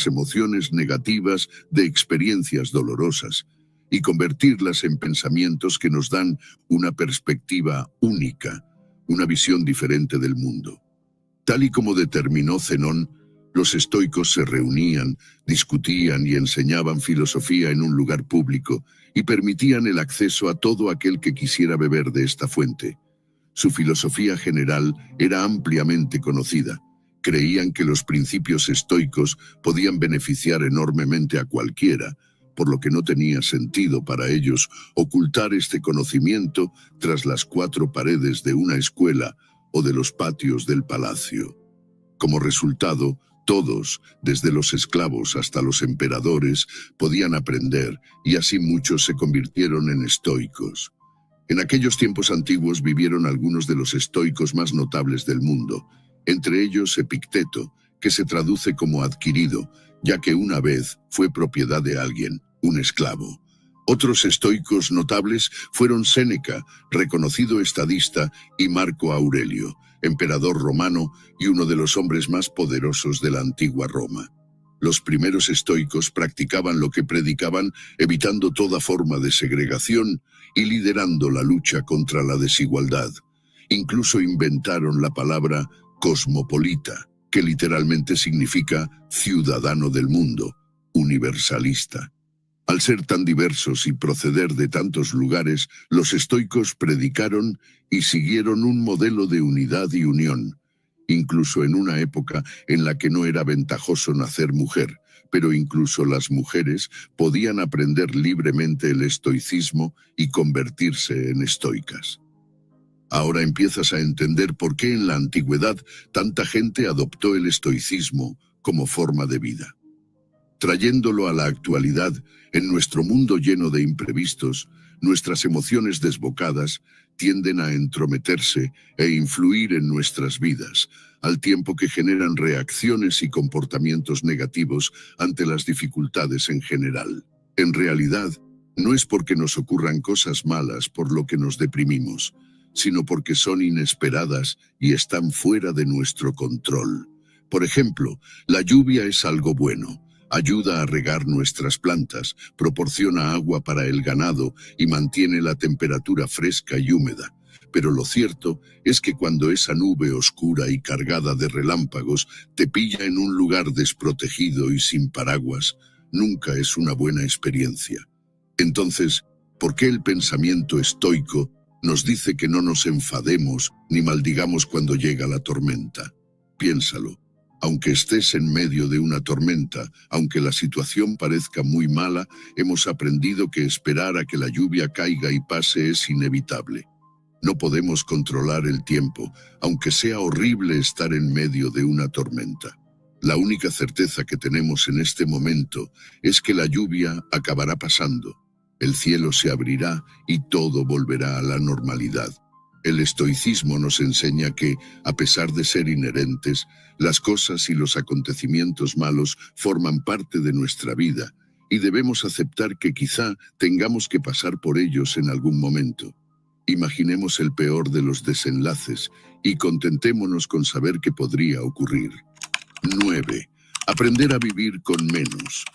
las emociones negativas de experiencias dolorosas y convertirlas en pensamientos que nos dan una perspectiva única, una visión diferente del mundo. Tal y como determinó Zenón, los estoicos se reunían, discutían y enseñaban filosofía en un lugar público y permitían el acceso a todo aquel que quisiera beber de esta fuente. Su filosofía general era ampliamente conocida. Creían que los principios estoicos podían beneficiar enormemente a cualquiera, por lo que no tenía sentido para ellos ocultar este conocimiento tras las cuatro paredes de una escuela o de los patios del palacio. Como resultado, todos, desde los esclavos hasta los emperadores, podían aprender, y así muchos se convirtieron en estoicos. En aquellos tiempos antiguos vivieron algunos de los estoicos más notables del mundo, entre ellos Epicteto, que se traduce como adquirido, ya que una vez fue propiedad de alguien, un esclavo. Otros estoicos notables fueron Séneca, reconocido estadista, y Marco Aurelio, emperador romano y uno de los hombres más poderosos de la antigua Roma. Los primeros estoicos practicaban lo que predicaban, evitando toda forma de segregación y liderando la lucha contra la desigualdad. Incluso inventaron la palabra cosmopolita, que literalmente significa ciudadano del mundo, universalista. Al ser tan diversos y proceder de tantos lugares, los estoicos predicaron y siguieron un modelo de unidad y unión, incluso en una época en la que no era ventajoso nacer mujer, pero incluso las mujeres podían aprender libremente el estoicismo y convertirse en estoicas. Ahora empiezas a entender por qué en la antigüedad tanta gente adoptó el estoicismo como forma de vida. Trayéndolo a la actualidad, en nuestro mundo lleno de imprevistos, nuestras emociones desbocadas tienden a entrometerse e influir en nuestras vidas, al tiempo que generan reacciones y comportamientos negativos ante las dificultades en general. En realidad, no es porque nos ocurran cosas malas por lo que nos deprimimos, sino porque son inesperadas y están fuera de nuestro control. Por ejemplo, la lluvia es algo bueno. Ayuda a regar nuestras plantas, proporciona agua para el ganado y mantiene la temperatura fresca y húmeda. Pero lo cierto es que cuando esa nube oscura y cargada de relámpagos te pilla en un lugar desprotegido y sin paraguas, nunca es una buena experiencia. Entonces, ¿por qué el pensamiento estoico nos dice que no nos enfademos ni maldigamos cuando llega la tormenta? Piénsalo. Aunque estés en medio de una tormenta, aunque la situación parezca muy mala, hemos aprendido que esperar a que la lluvia caiga y pase es inevitable. No podemos controlar el tiempo, aunque sea horrible estar en medio de una tormenta. La única certeza que tenemos en este momento es que la lluvia acabará pasando. El cielo se abrirá y todo volverá a la normalidad. El estoicismo nos enseña que, a pesar de ser inherentes, las cosas y los acontecimientos malos forman parte de nuestra vida y debemos aceptar que quizá tengamos que pasar por ellos en algún momento. Imaginemos el peor de los desenlaces y contentémonos con saber que podría ocurrir. 9. Aprender a vivir con menos.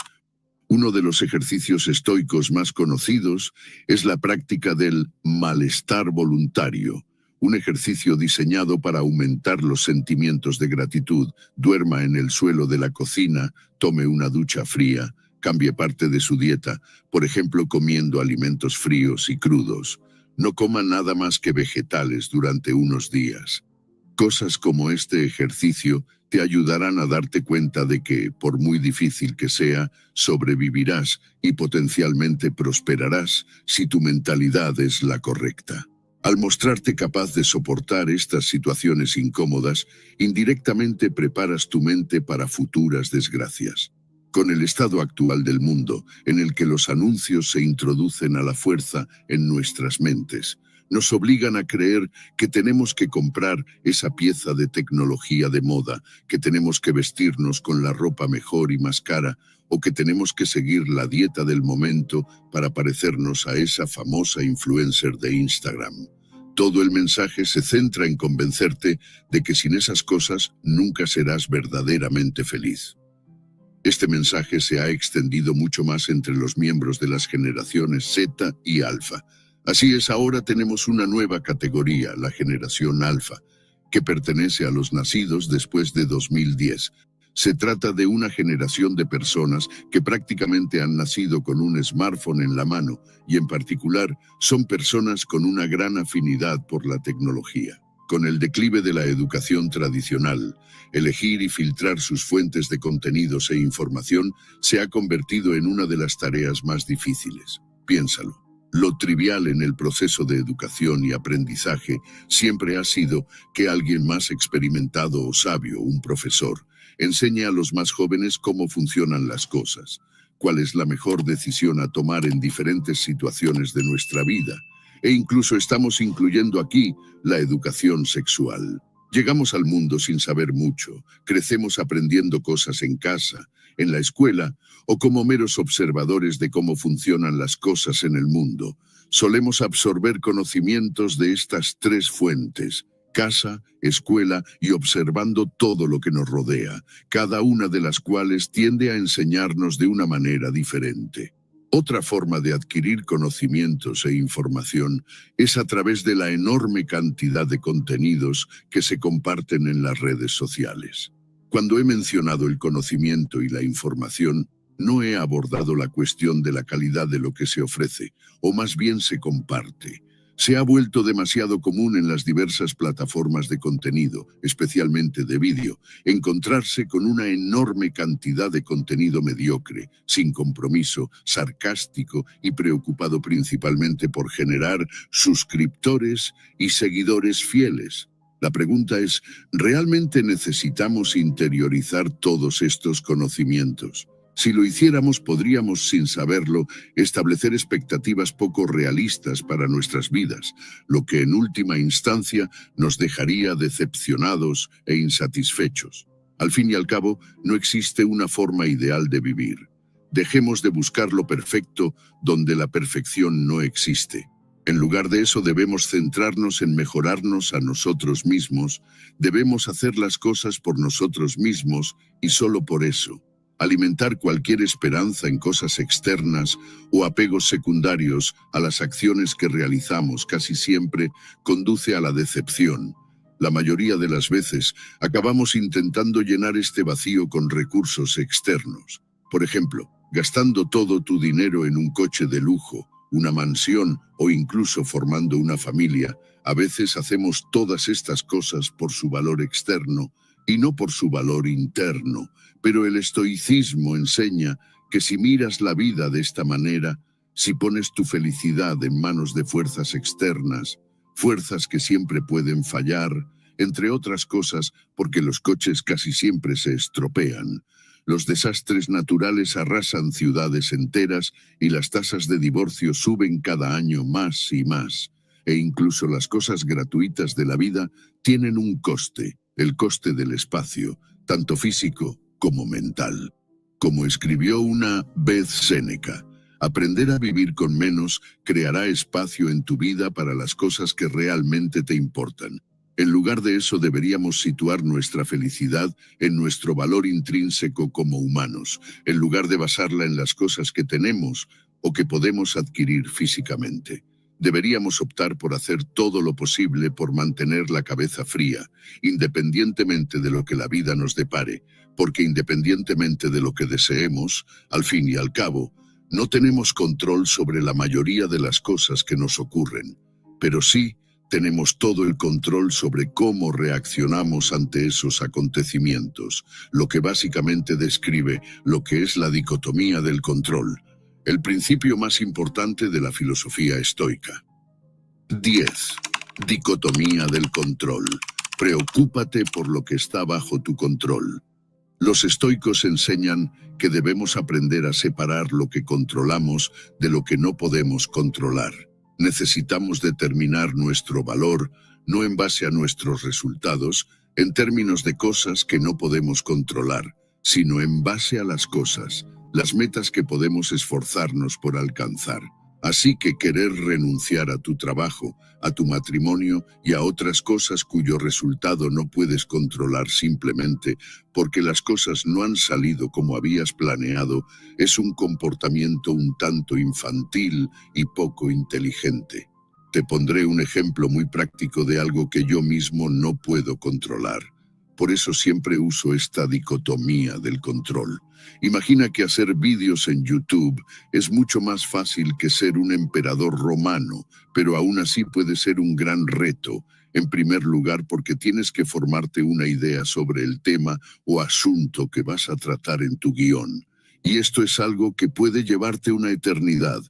Uno de los ejercicios estoicos más conocidos es la práctica del malestar voluntario, un ejercicio diseñado para aumentar los sentimientos de gratitud. Duerma en el suelo de la cocina, tome una ducha fría, cambie parte de su dieta, por ejemplo comiendo alimentos fríos y crudos. No coma nada más que vegetales durante unos días. Cosas como este ejercicio te ayudarán a darte cuenta de que, por muy difícil que sea, sobrevivirás y potencialmente prosperarás si tu mentalidad es la correcta. Al mostrarte capaz de soportar estas situaciones incómodas, indirectamente preparas tu mente para futuras desgracias. Con el estado actual del mundo, en el que los anuncios se introducen a la fuerza en nuestras mentes, nos obligan a creer que tenemos que comprar esa pieza de tecnología de moda, que tenemos que vestirnos con la ropa mejor y más cara, o que tenemos que seguir la dieta del momento para parecernos a esa famosa influencer de Instagram. Todo el mensaje se centra en convencerte de que sin esas cosas nunca serás verdaderamente feliz. Este mensaje se ha extendido mucho más entre los miembros de las generaciones Z y Alfa. Así es, ahora tenemos una nueva categoría, la generación Alfa, que pertenece a los nacidos después de 2010. Se trata de una generación de personas que prácticamente han nacido con un smartphone en la mano y en particular son personas con una gran afinidad por la tecnología. Con el declive de la educación tradicional, elegir y filtrar sus fuentes de contenidos e información se ha convertido en una de las tareas más difíciles. Piénsalo. Lo trivial en el proceso de educación y aprendizaje siempre ha sido que alguien más experimentado o sabio, un profesor, enseñe a los más jóvenes cómo funcionan las cosas, cuál es la mejor decisión a tomar en diferentes situaciones de nuestra vida, e incluso estamos incluyendo aquí la educación sexual. Llegamos al mundo sin saber mucho, crecemos aprendiendo cosas en casa, en la escuela o como meros observadores de cómo funcionan las cosas en el mundo. Solemos absorber conocimientos de estas tres fuentes: casa, escuela y observando todo lo que nos rodea, cada una de las cuales tiende a enseñarnos de una manera diferente. Otra forma de adquirir conocimientos e información es a través de la enorme cantidad de contenidos que se comparten en las redes sociales. Cuando he mencionado el conocimiento y la información, no he abordado la cuestión de la calidad de lo que se ofrece, o más bien se comparte. Se ha vuelto demasiado común en las diversas plataformas de contenido, especialmente de vídeo, encontrarse con una enorme cantidad de contenido mediocre, sin compromiso, sarcástico y preocupado principalmente por generar suscriptores y seguidores fieles. La pregunta es, ¿realmente necesitamos interiorizar todos estos conocimientos? Si lo hiciéramos, podríamos, sin saberlo, establecer expectativas poco realistas para nuestras vidas, lo que en última instancia nos dejaría decepcionados e insatisfechos. Al fin y al cabo, no existe una forma ideal de vivir. Dejemos de buscar lo perfecto donde la perfección no existe. En lugar de eso, debemos centrarnos en mejorarnos a nosotros mismos, debemos hacer las cosas por nosotros mismos y solo por eso. Alimentar cualquier esperanza en cosas externas o apegos secundarios a las acciones que realizamos casi siempre conduce a la decepción. La mayoría de las veces acabamos intentando llenar este vacío con recursos externos. Por ejemplo, gastando todo tu dinero en un coche de lujo, una mansión o incluso formando una familia. A veces hacemos todas estas cosas por su valor externo y no por su valor interno, pero el estoicismo enseña que si miras la vida de esta manera, si pones tu felicidad en manos de fuerzas externas, fuerzas que siempre pueden fallar, entre otras cosas porque los coches casi siempre se estropean, los desastres naturales arrasan ciudades enteras y las tasas de divorcio suben cada año más y más, e incluso las cosas gratuitas de la vida tienen un coste, el coste del espacio, tanto físico como mental. Como escribió una vez Séneca, aprender a vivir con menos creará espacio en tu vida para las cosas que realmente te importan. En lugar de eso, deberíamos situar nuestra felicidad en nuestro valor intrínseco como humanos, en lugar de basarla en las cosas que tenemos o que podemos adquirir físicamente. Deberíamos optar por hacer todo lo posible por mantener la cabeza fría, independientemente de lo que la vida nos depare, porque independientemente de lo que deseemos, al fin y al cabo, no tenemos control sobre la mayoría de las cosas que nos ocurren, pero sí tenemos todo el control sobre cómo reaccionamos ante esos acontecimientos, lo que básicamente describe lo que es la dicotomía del control, el principio más importante de la filosofía estoica. 10. Dicotomía del control. Preocúpate por lo que está bajo tu control. Los estoicos enseñan que debemos aprender a separar lo que controlamos de lo que no podemos controlar. Necesitamos determinar nuestro valor, no en base a nuestros resultados, en términos de cosas que no podemos controlar, sino en base a las cosas, las metas que podemos esforzarnos por alcanzar. Así que querer renunciar a tu trabajo, a tu matrimonio y a otras cosas cuyo resultado no puedes controlar simplemente porque las cosas no han salido como habías planeado, es un comportamiento un tanto infantil y poco inteligente. Te pondré un ejemplo muy práctico de algo que yo mismo no puedo controlar. Por eso siempre uso esta dicotomía del control. Imagina que hacer vídeos en YouTube es mucho más fácil que ser un emperador romano, pero aún así puede ser un gran reto. En primer lugar, porque tienes que formarte una idea sobre el tema o asunto que vas a tratar en tu guión. Y esto es algo que puede llevarte una eternidad.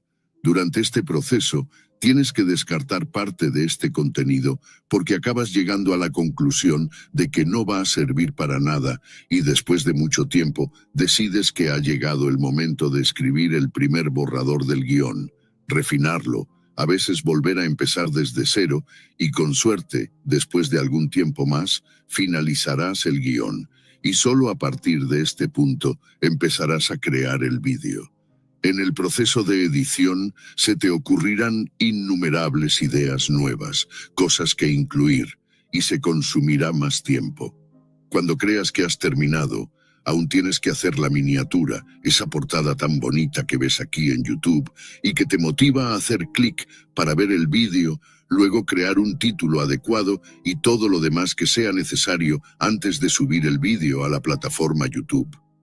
Durante este proceso, tienes que descartar parte de este contenido porque acabas llegando a la conclusión de que no va a servir para nada y después de mucho tiempo decides que ha llegado el momento de escribir el primer borrador del guión, refinarlo, a veces volver a empezar desde cero y con suerte, después de algún tiempo más, finalizarás el guión y solo a partir de este punto empezarás a crear el vídeo. En el proceso de edición se te ocurrirán innumerables ideas nuevas, cosas que incluir, y se consumirá más tiempo. Cuando creas que has terminado, aún tienes que hacer la miniatura, esa portada tan bonita que ves aquí en YouTube y que te motiva a hacer clic para ver el vídeo, luego crear un título adecuado y todo lo demás que sea necesario antes de subir el vídeo a la plataforma YouTube.